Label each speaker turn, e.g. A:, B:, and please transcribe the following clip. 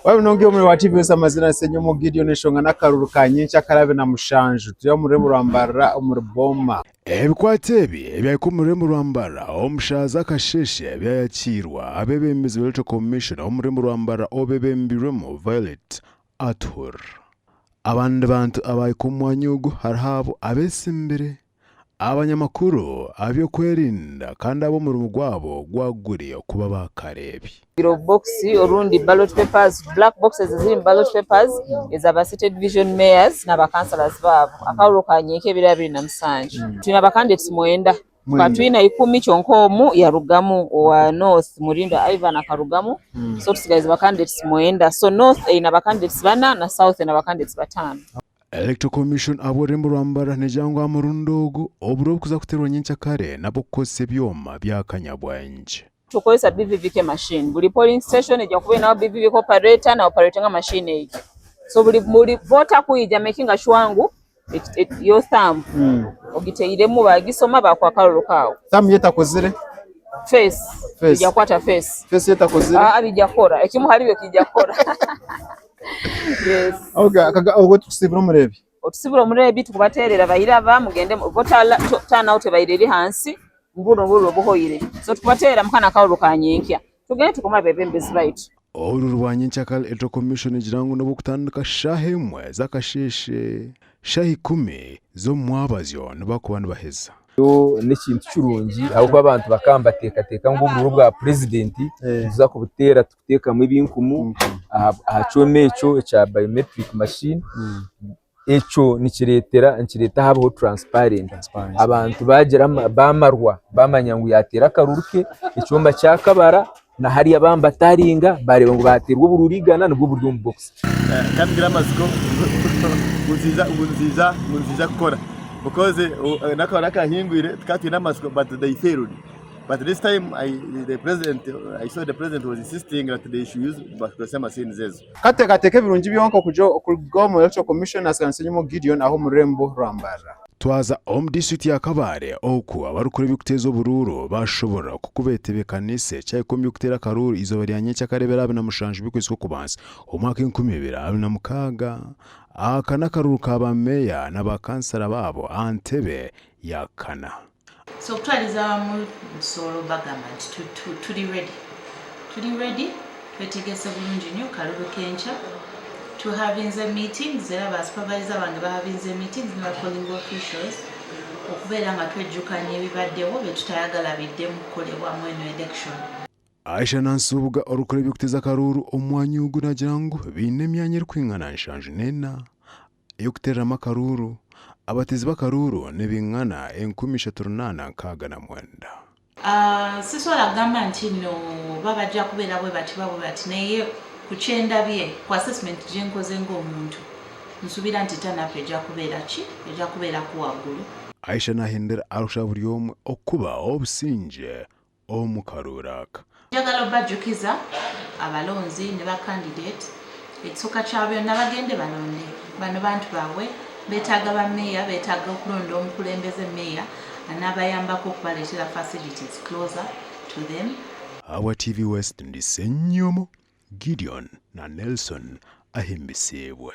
A: Wawe nongiye muri wa TV amazina Senyomo Gideon Nshonga n'akaruru ka nyinshi akarabe na mushanju tuya muri Rwambara muri Boma ebikwatebi ebyako muri Rwambara omushaza kasheshe byayakirwa abebemezi Electoral Commission muri Rwambara obebembiremo Violet Atur abandi bantu abayikumwanyugo harahabo abesimbere abanyamakuru abyo kwerinda kandi abo mu rugwabo gwaguriye kuba bakarebi
B: box orundi ballot papers black boxes ziri ballot papers ezaba city division mayors n'aba councillors babo akawulo kanyeke birabiri na msanje tuna bakandidates mwenda twatwina 10 kyonkomu ya rugamu wa north murinda Ivan akarugamu so tusigaze bakandidates mwenda so north ina bakandidates bana na south ina bakandidates batano.
A: Electoral Commission abore mu Rwambara nejangwa amurundogo oburo kuza kuterwa nyincha kare nabo kose byoma byakanyabwanje
B: tukoesa BVVK machine buli polling station ejja kuba na BVVK operator na operating machine ejo so buli voter kuija making sure your thumb ogiteiremu bagisoma bakwakalolo kawo
A: thumb yetakozere
B: face ija kwata face
A: yetakozere
B: abijakora ekimu haliyo kijakora. Yes.
A: Okay, ogo tusibura murebi.
B: Otusibura murebi tukubaterera bayiraba mugende voter turnout bayireri hansi ngulo bohoyire. So tukubaterera mukana kawulu kanyenkya. Tugende tukoma bebembezi baitu.
A: Olu rwanyincakal Electoral Commission jirangu nabo kutandika shahemwe zakasheshe shahi 10 zo mwabazyo nabakubantu baheza.
C: Yo n'ikintu cyurungi aho abantu bakambateka ng'uburu bwa president tuza kubutera tukuteka mu binkumu ahacome eco cha biometric machine eco nikireta habaho transparent abantu bagera bamarwa bamanyangu yatera karuruke icyomba cyakabara na hari abamba taringa bareba ngo baterwa ubururigana nubwo buryo mu box
D: kandi gramaziko munziza gukora because naka hingwire tukati namasiko but they failed. But this time I saw the president was insisting that they should use bakose machine zezo.
A: Kateke birungi byonko kujo mu Electoral Commission Senyomo Gideon aho murembo Rwambara. Twaza district ya Kabare oku abarukuri bikutezo bururo bashobora kukubetebekanise cyayikomye gutera karuru izo bariyanye cyakarebera na mushanje bikwesiko kubanza umwaka 2026 akana karuru kabameya n'abakansara babo Antebe yakana.
E: So twaliza mu solo bagament tuli ready twetegese bulungi nnyo kalulu kencha to having the meetings era ba supervisor bange ba having the meetings na polling officials okubera nga twejjukanya ebibaddewo betutayagala bidde mu kukolebwa mweno election.
A: Aisha Nansubuga orukore bikuteza karuru omwanyugu nagirango bine myanya rukwingana nshanje nena yokutera makaruru abatezi bakaruru nebingana 13,900.
E: Sisola gamba nti no babajja kubeera bwe bati naye kuchenda bye kwa assessment jenkoze ng'omuntu nsubira nti tanape ejja kubeera kuwagulu.
A: Aisha nahindera arusha buri omwe okuba obusinje omukaruraka
E: njagala bajjukiza abalonzi ne ba candidate ekisooka kya byonna bagende balonde bano bantu baabwe betaaga ba meya betaaga okulonda omukulembeze meya anabayambako okubaleetera facilities closer to them.
A: Awa TV West ndi Senyomo Gideon na Nelson ahimbisibwe.